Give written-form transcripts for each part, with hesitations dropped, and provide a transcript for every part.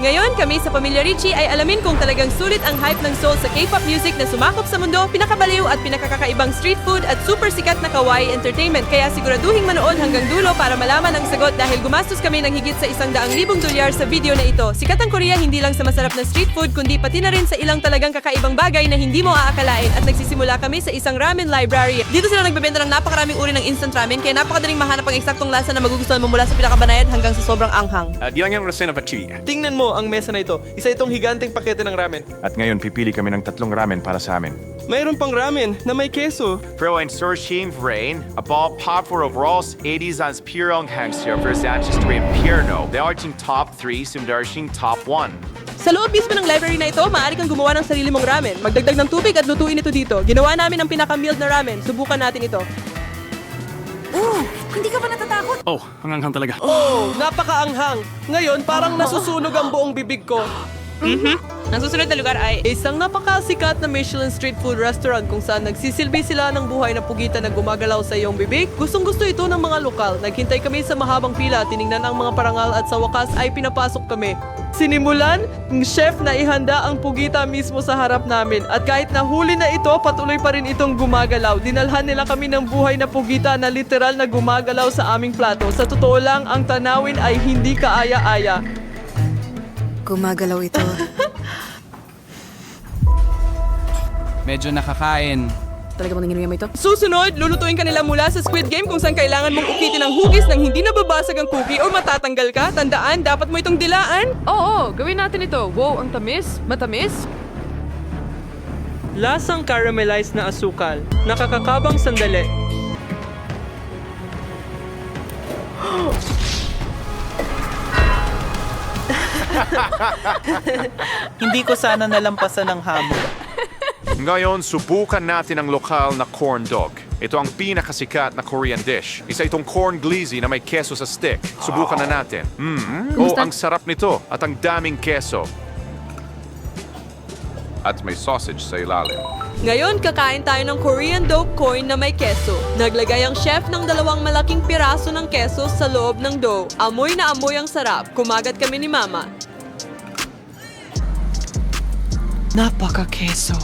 Ngayon, kami sa Pamilya Ricci ay alamin kung talagang sulit ang hype ng Seoul sa K-pop music na sumakop sa mundo, pinakabaliw at pinakakakaibang street food at super sikat na kawaii entertainment. Kaya siguraduhin manood hanggang dulo para malaman ang sagot dahil gumastos kami ng higit sa $100,000 sa video na ito. Sikat ang Korea hindi lang sa masarap na street food kundi pati na rin sa ilang talagang kakaibang bagay na hindi mo aakalain at nagsisimula kami sa isang ramen library. Dito sila nagbebenta ng napakaraming uri ng instant ramen kaya napakadaling mahanap ang eksaktong lasa na magugustuhan mo mula sa pinakabanayad hanggang sa sobrang anghang. Di lang yung rasen of a chi. Tingnan mo ang mesa na ito. Isa itong higanteng pakete ng ramen. At ngayon, pipili kami ng 3 ramen para sa amin. Mayroon pang ramen na may keso. Från Sorshim Vrain, a ball popper of Ross 80s ans Pyrong Hangster versus Anches Dream Pierno. The Arching top 3, Sumdarshing top 1. Sa loob mismo ng library na ito, maaari kang gumawa ng sarili mong ramen. Magdagdag ng tubig at lutuin ito dito. Ginawa namin ang pinaka-milled na ramen. Subukan natin ito. Hindi ka ba natatakot? Oh, hanganghang talaga. Oh, napakaanghang. Ngayon, parang nasusunog ang buong bibig ko. Ang susunod na lugar ay isang napakasikat na Michelin street food restaurant kung saan nagsisilbi sila ng buhay na pugitan na gumagalaw sa iyong bibig. Gustong-gusto ito ng mga lokal. Naghintay kami sa mahabang pila, tiningnan ang mga parangal at sa wakas ay pinapasok kami. Sinimulan ng chef na ihanda ang pugita mismo sa harap namin. At kahit nahuli na ito, patuloy pa rin itong gumagalaw. Dinalhan nila kami ng buhay na pugita na literal na gumagalaw sa aming plato. Sa totoo lang, ang tanawin ay hindi kaaya-aya. Gumagalaw ito. Medyo nakakain. Talaga bang ninuya mo ito? Susunod, lulutuin ka nila mula sa Squid Game kung saan kailangan mong ukitin ang hugis nang hindi nababasag ang cookie o matatanggal ka. Tandaan, dapat mo itong dilaan. Oo, gawin natin ito. Wow, ang tamis. Matamis. Lasang caramelized na asukal. Nakakakabang sandali. Hindi ko sana nalampasan ng hamon. Ngayon, subukan natin ang lokal na corn dog. Ito ang pinakasikat na Korean dish. Isa itong corn glizzy na may keso sa stick. Subukan na natin. Oh, ang sarap nito at ang daming keso. At may sausage sa ilalim. Ngayon, kakain tayo ng Korean dough coin na may keso. Naglagay ang chef ng 2 malaking piraso ng keso sa loob ng dough. Amoy na amoy ang sarap. Kumagat kami ni Mama. Napaka-keso.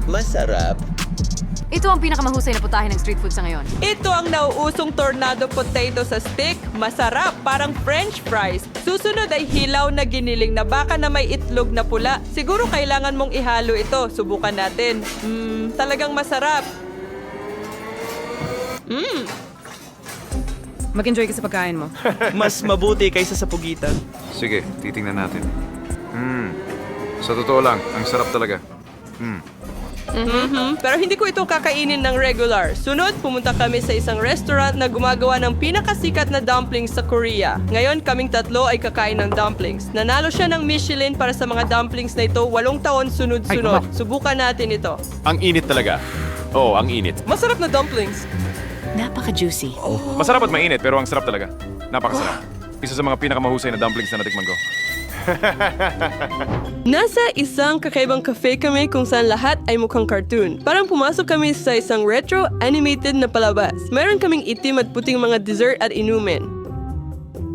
Masarap. Ito ang pinakamahusay na putahe ng street food sa ngayon. Ito ang nauusong tornado potato sa stick. Masarap, parang french fries. Susunod ay hilaw na giniling na baka na may itlog na pula. Siguro kailangan mong ihalo ito. Subukan natin. Talagang masarap. Mag-enjoy ka sa pagkain mo. Mas mabuti kaysa sa pugitan. Sige, titingnan natin. Sa totoo lang, ang sarap talaga. Pero hindi ko ito kakainin ng regular. Sunod, pumunta kami sa isang restaurant na gumagawa ng pinakasikat na dumplings sa Korea. Ngayon, kaming 3 ay kakain ng dumplings. Nanalo siya ng Michelin para sa mga dumplings na ito 8 taon sunod-sunod. Subukan natin ito. Ang init talaga. Oh, ang init. Masarap na dumplings. Napaka-juicy. Masarap at mainit, pero ang sarap talaga. Napakasarap. Isa sa mga pinakamahusay na dumplings na natikman ko. Nasa isang kakaibang cafe kami kung saan lahat ay mukhang cartoon. Parang pumasok kami sa isang retro animated na palabas. Meron kaming itim at puting mga dessert at inumin.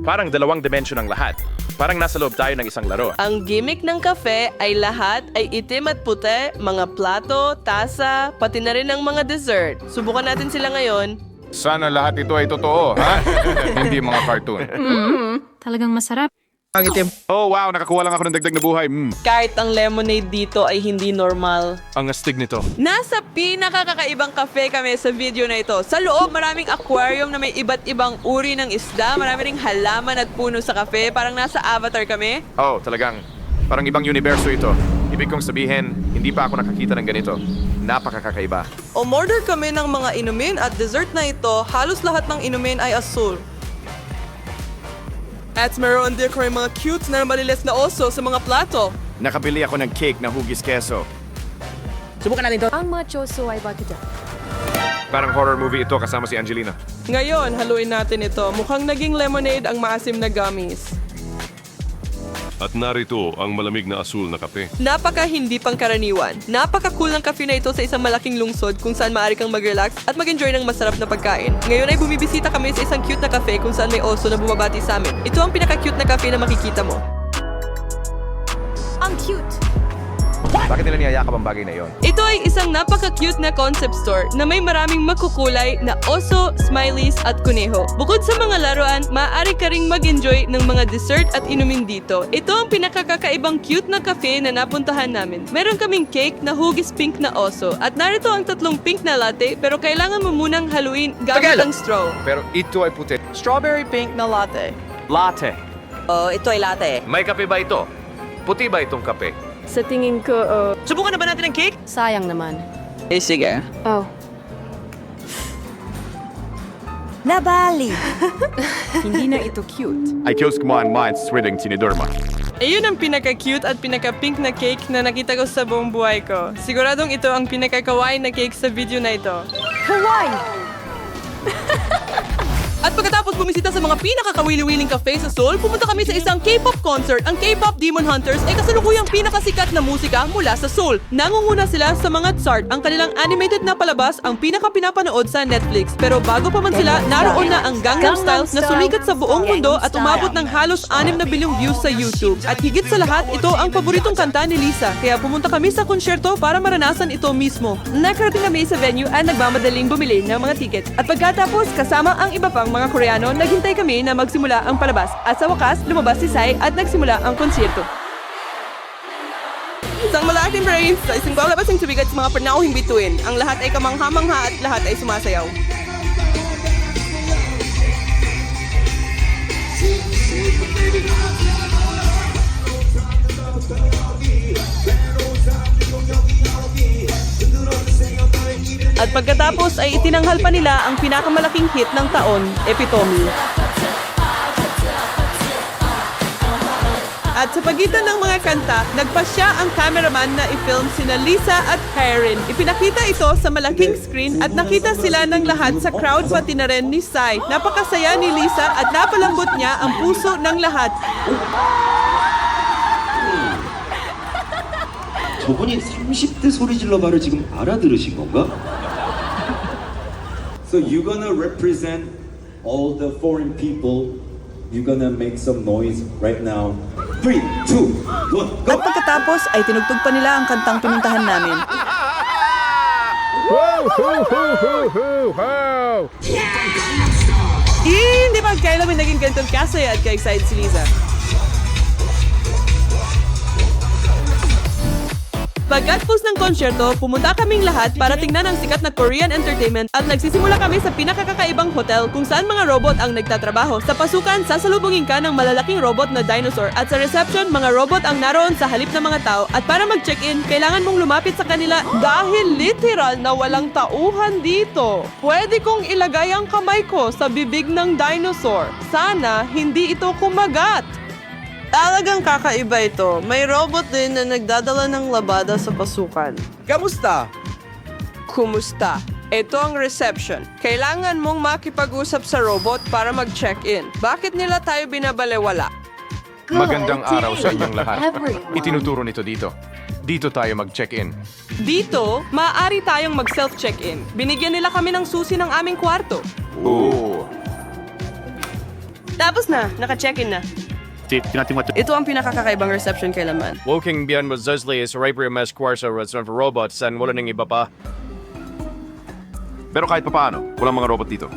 Parang 2 dimensyon ang lahat. Parang nasa loob tayo ng isang laro. Ang gimmick ng cafe ay lahat ay itim at puti, mga plato, tasa, pati na rin ang mga dessert. Subukan natin sila ngayon. Sana lahat ito ay totoo, ha? Hindi mga cartoon. Talagang masarap. Ang itim. Oh, wow, nakakuha lang ako ng dagdag na buhay. Kahit ang lemonade dito ay hindi normal. Ang astig nito. Nasa pinakakakaibang cafe kami sa video na ito. Sa loob, maraming aquarium na may iba't ibang uri ng isda. Marami ring halaman at puno sa cafe. Parang nasa Avatar kami. Oh, talagang. Parang ibang universo ito. Ibig kong sabihin, hindi pa ako nakakita ng ganito. Napakakakaiba. Umorder kami ng mga inumin at dessert na ito. Halos lahat ng inumin ay asul. At meron din ko mga cute na malilis na oso sa mga plato. Nakabili ako ng cake na hugis keso. Ang mga choso ay bakit dyan? Parang horror movie ito kasama si Angelina. Ngayon, haluin natin ito. Mukhang naging lemonade ang maasim na gummies. At narito ang malamig na asul na kape. Napaka hindi pangkaraniwan. Napaka-cool ng cafe na ito sa isang malaking lungsod kung saan maaari kang mag-relax at mag-enjoy ng masarap na pagkain. Ngayon ay bumibisita kami sa isang cute na cafe kung saan may oso na bumabati sa amin. Ito ang pinaka-cute na cafe na makikita mo. Ang cute! Bakit nila niyayakap ang bagay na yon? Ito ay isang napaka-cute na concept store na may maraming makukulay na oso, smileys at kuneho. Bukod sa mga laruan, maaari ka ring mag-enjoy ng mga dessert at inumin dito. Ito ang pinakakakaibang cute na cafe na napuntahan namin. Meron kaming cake na hugis pink na oso at narito ang 3 pink na latte pero kailangan mo munang haluin gamit ang straw. Pero ito ay puti. Strawberry pink na latte. Latte. Oh, ito ay latte. May kape ba ito? Puti ba itong kape? Sa tingin ko, Subukan na ba natin ang cake? sayang naman. Eh, sige. Oh. Nabali. Hindi na ito cute. I kills kumain mine swilling tinidorma. Ayun ang pinaka-cute at pinaka-pink na cake na nakita ko sa buong buhay ko. Siguradong ito ang pinaka-kawaii na cake sa video na ito. Kawaii! At pagkatapos bumisita sa mga pinakakawili-wiling cafe sa Seoul, pumunta kami sa isang K-pop concert. Ang K-pop Demon Hunters ay kasalukuyang pinakasikat na musika mula sa Seoul. Nangunguna sila sa mga Tsart, ang kanilang animated na palabas, ang pinaka-pinapanood sa Netflix. Pero bago pa man sila, naroon na ang Gangnam Style na sumikat sa buong mundo at umabot ng halos 6 na bilyong views sa YouTube. At higit sa lahat, ito ang paboritong kanta ni Lisa. Kaya pumunta kami sa konsyerto para maranasan ito mismo. Nakarating kami sa venue at nagmamadaling bumili ng mga tickets. At pagkatapos, kasama ang iba pang mga Koreano, naghintay kami na magsimula ang palabas. At sa wakas, lumabas si Sai at nagsimula ang konsyerto. Isang malaking brains sa isang palabas ng tubig at sa mga panauhing bituin. Ang lahat ay kamangha-mangha at lahat ay sumasayaw. At pagkatapos ay itinanghal pa nila ang pinakamalaking hit ng taon, Epitome. At sa pagitan ng mga kanta, nagpasya ang cameraman na i-film sina Lisa at Karen. Ipinakita ito sa malaking screen at nakita sila ng lahat sa crowd pati na rin ni Sai. Napakasaya ni Lisa at napalambot niya ang puso ng lahat. 저분이 30대 소리 질러 말을 지금 알아들으신 건가? So you're gonna represent all the foreign people. You're gonna make some noise right now. 3, 2, 1, go! At pagkatapos ay tinugtog pa nila ang kantang pinuntahan namin. Hindi ba kailan may naging ganitong kasaya at ka-excited si Lisa? Pagkatapos ng konsyerto, pumunta kaming lahat para tingnan ang sikat na Korean entertainment at nagsisimula kami sa pinakakakaibang hotel kung saan mga robot ang nagtatrabaho. Sa pasukan, sasalubungin ka ng malalaking robot na dinosaur at sa reception, mga robot ang naroon sa halip ng mga tao at para mag-check-in, kailangan mong lumapit sa kanila dahil literal na walang tauhan dito. Pwede kong ilagay ang kamay ko sa bibig ng dinosaur. Sana hindi ito kumagat. Talagang kakaiba ito. May robot din na nagdadala ng labada sa pasukan. Kamusta? Kumusta? Ito ang reception. Kailangan mong makipag-usap sa robot para mag-check-in. Bakit nila tayo binabalewala? Magandang araw sa inyong lahat. Itinuturo nito dito. Dito tayo mag-check-in. Dito, maaari tayong mag-self-check-in. Binigyan nila kami ng susi ng aming kwarto. Oo. Tapos na, naka-check-in na. Ito ang pinakakakaibang reception kailanman. Walking beyond was Zuzli is Rapier Mesh Quarzo restaurant for robots and wala nang iba pa. Pero kahit papaano, walang mga robot dito.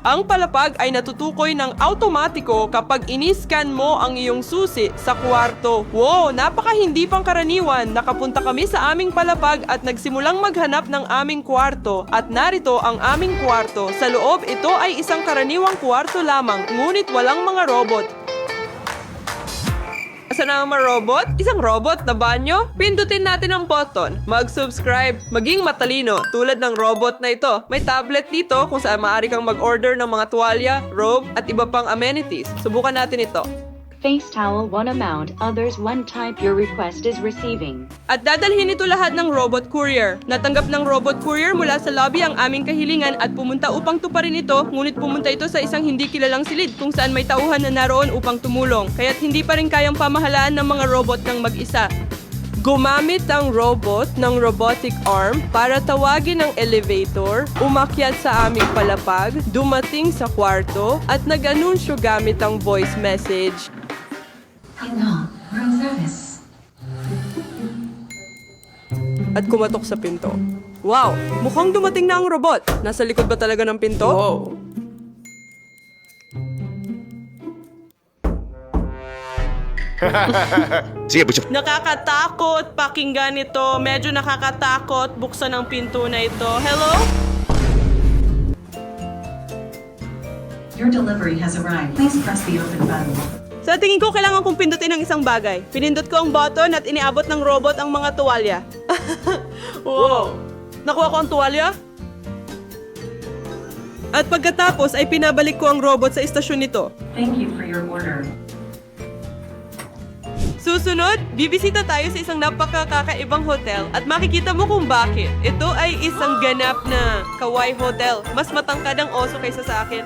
Ang palapag ay natutukoy ng automatiko kapag iniscan mo ang iyong susi sa kwarto. Wow, napaka hindi pangkaraniwan. Nakapunta kami sa aming palapag at nagsimulang maghanap ng aming kwarto. At narito ang aming kwarto. Sa loob, ito ay isang karaniwang kwarto lamang, ngunit walang mga robot. Asan ang mga robot? Isang robot na banyo? Pindutin natin ang button. Mag-subscribe. Maging matalino tulad ng robot na ito. May tablet dito kung saan maaari kang mag-order ng mga tuwalya, robe, at iba pang amenities. Subukan natin ito. face towel 1 amount, others 1 type your request is receiving. At dadalhin ito lahat ng robot courier. Natanggap ng robot courier mula sa lobby ang aming kahilingan at pumunta upang tuparin ito, ngunit pumunta ito sa isang hindi kilalang silid kung saan may tauhan na naroon upang tumulong, kaya't hindi pa rin kayang pamahalaan ng mga robot ng mag-isa. Gumamit ang robot ng robotic arm para tawagin ang elevator, umakyat sa aming palapag, dumating sa kwarto, at nag-anunsyo gamit ang voice message. At kumatok sa pinto. Wow! Mukhang dumating na ang robot. Nasa likod ba talaga ng pinto? Wow! Nakakatakot pakinggan ito. Medyo nakakatakot buksan ang pinto na ito. Hello? Your delivery has arrived. Please press the open button. Sa tingin ko, kailangan kong pindutin ang isang bagay. Pinindot ko ang button at iniabot ng robot ang mga tuwalya. Wow! Nakuha ko ang tuwalya? At pagkatapos ay pinabalik ko ang robot sa istasyon nito. Thank you for your order. Susunod, bibisita tayo sa isang napakakakaibang hotel at makikita mo kung bakit. Ito ay isang ganap na kawaii hotel. Mas matangkad ang oso kaysa sa akin.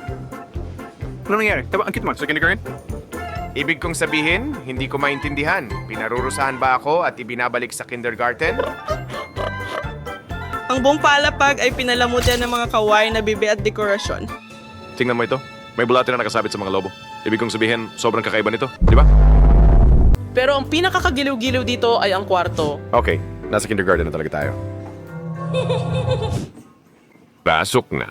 Ano nangyari? Ang cute mo. Sa kindergarten? Ibig kong sabihin, hindi ko maintindihan. Pinarurusahan ba ako at ibinabalik sa kindergarten? Ang buong palapag ay pinalamutan ng mga kawaii na bibi at dekorasyon. Tingnan mo ito. May bulate na nakasabit sa mga lobo. Ibig kong sabihin, sobrang kakaiba nito. Di ba? Pero ang pinakakagiliw-giliw dito ay ang kwarto. Okay, nasa kindergarten na talaga tayo. Pasok na.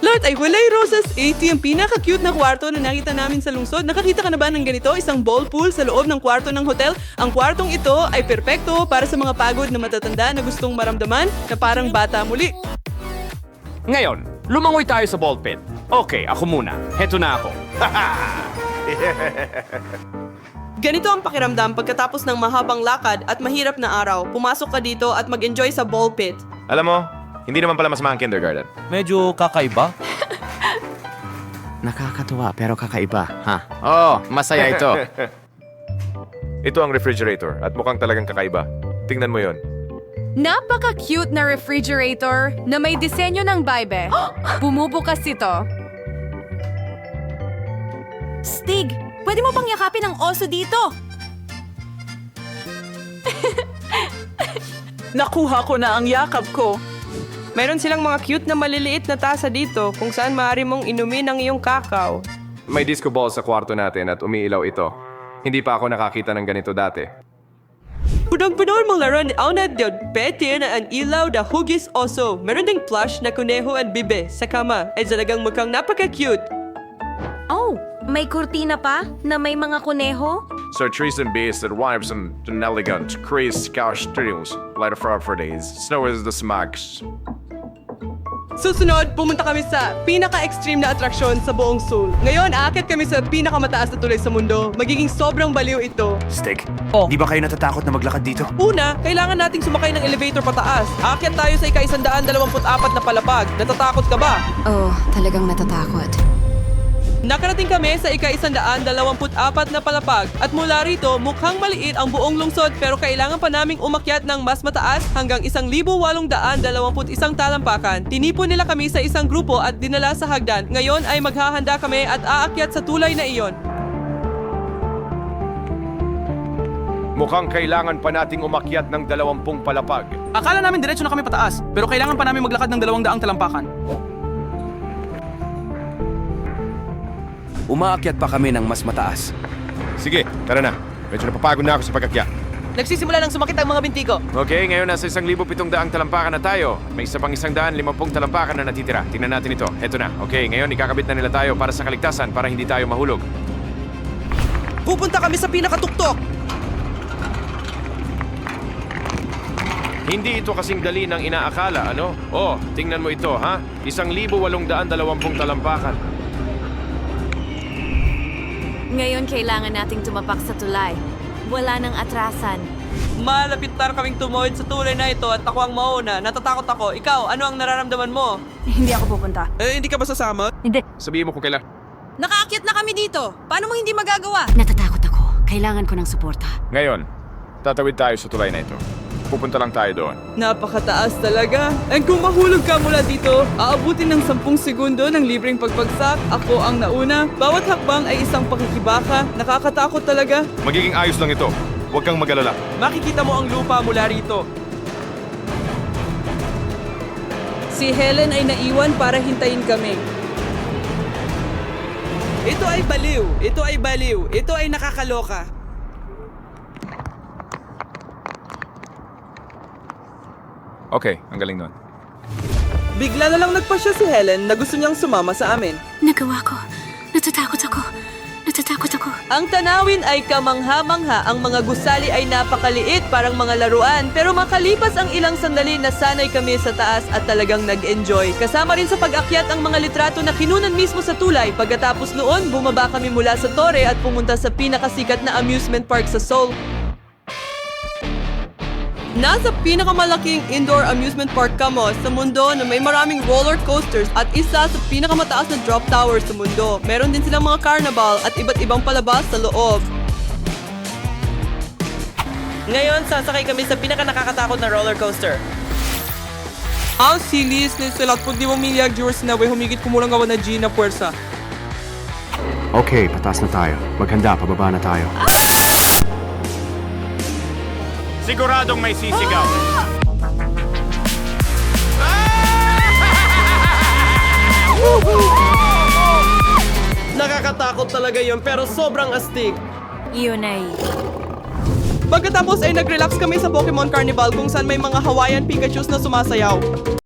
Lord, ay walay rosas 80 ang pinaka-cute na kwarto na nakita namin sa lungsod. Nakakita ka na ba ng ganito? Isang ball pool sa loob ng kwarto ng hotel. Ang kwartong ito ay perpekto para sa mga pagod na matatanda na gustong maramdaman na parang bata muli. Ngayon, lumangoy tayo sa ball pit. Okay, ako muna. Heto na ako. Ganito ang pakiramdam pagkatapos ng mahabang lakad at mahirap na araw. Pumasok ka dito at mag-enjoy sa ball pit. Alam mo, hindi naman pala masama ang kindergarten. Medyo kakaiba. Nakakatuwa pero kakaiba, ha? Oh, masaya ito. Ito ang refrigerator at mukhang talagang kakaiba. Tingnan mo yon. Napaka-cute na refrigerator na may disenyo ng Bibe. Bumubukas ito. Stig, pwede mo bang yakapin ang oso dito? Nakuha ko na ang yakap ko. Meron silang mga cute na maliliit na tasa dito kung saan maaari mong inumin ang iyong kakao. May disco ball sa kwarto natin at umiilaw ito. Hindi pa ako nakakita ng ganito dati. Punong-puno mong laro ni Aunad Diod, pete na ang ilaw da hugis oso. Meron ding plush na kuneho at bibe sa kama. Ay talagang mukhang napaka-cute. Oh, may kurtina pa na may mga kuneho? So trees and beasts that wives and elegant, crazed scouse striles, light of for days, snow is the smags. Susunod, pumunta kami sa pinaka-extreme na atraksyon sa buong Seoul. Ngayon, aakyat kami sa pinakamataas na tulay sa mundo. Magiging sobrang baliw ito. Stick, di ba kayo natatakot na maglakad dito? Una, kailangan nating sumakay ng elevator pataas. Aakyat tayo sa ika-124 na palapag. Natatakot ka ba? Oh, talagang natatakot. Nakarating kami sa ika-124 na palapag at mula rito mukhang maliit ang buong lungsod pero kailangan pa naming umakyat ng mas mataas hanggang 1,821 talampakan. Tinipon nila kami sa isang grupo at dinala sa hagdan. Ngayon ay maghahanda kami at aakyat sa tulay na iyon. Mukhang kailangan pa nating umakyat ng 20 palapag. Akala namin diretso na kami pataas, pero kailangan pa namin maglakad ng 200 talampakan. Umaakyat pa kami ng mas mataas. Sige, tara na. Medyo napapagod na ako sa pagkakya. Nagsisimula ng sumakit ang mga binti ko. Okay, ngayon nasa 1,700 talampakan na tayo. May isa pang 150 talampakan na natitira. Tingnan natin ito. Eto na. Okay, ngayon ikakabit na nila tayo para sa kaligtasan para hindi tayo mahulog. Pupunta kami sa pinakatuktok. Hindi ito kasing dali ng inaakala, ano? Oh, tingnan mo ito, ha? 1,820 talampakan. Ngayon kailangan nating tumapak sa tulay. Wala nang atrasan. Malapit na kaming tumawid sa tulay na ito at ako ang mauna. Natatakot ako. Ikaw, ano ang nararamdaman mo? Hindi ako pupunta. Hindi ka ba sasama? Hindi. Sabihin mo kung kailan. Nakaakyat na kami dito. Paano mo hindi magagawa? Natatakot ako. Kailangan ko ng suporta. Ngayon, tatawid tayo sa tulay na ito. Pupunta lang tayo doon. Napakataas talaga. And kung mahulog ka mula dito, aabutin ng 10 segundo ng libreng pagpagsak. Ako ang nauna. Bawat hakbang ay isang pakikibaka. Nakakatakot talaga. Magiging ayos lang ito. Huwag kang mag-alala. Makikita mo ang lupa mula rito. Si Helen ay naiwan para hintayin kami. Ito ay baliw. Ito ay baliw. Ito ay nakakaloka. Okay, ang galing nun. Bigla na lang nagpasya si Helen na gusto niyang sumama sa amin. Nagawa ko. Natatakot ako. Natatakot ako. Ang tanawin ay kamangha-mangha. Ang mga gusali ay napakaliit, parang mga laruan. Pero makalipas ang ilang sandali, nasanay kami sa taas at talagang nag-enjoy. Kasama rin sa pag-akyat ang mga litrato na kinunan mismo sa tulay. Pagkatapos noon, bumaba kami mula sa tore at pumunta sa pinakasikat na amusement park sa Seoul. Nasa pinakamalaking indoor amusement park kamo sa mundo na may maraming roller coasters at isa sa pinakamataas na drop tower sa mundo. Meron din silang mga carnival at iba't ibang palabas sa loob. Ngayon, sasakay kami sa pinaka-nakakatakot na roller coaster. Ang silis na sulat po di mo milyag viewers na humigit kumulang gawa na G na puwersa. Okay, patas na tayo. Maghanda, pababa na tayo. Siguradong may sisigaw. Nakakatakot talaga yon pero sobrang astig. Iyon ay... Pagkatapos ay nag-relax kami sa Pokemon Carnival kung saan may mga Hawaiian Pikachus na sumasayaw.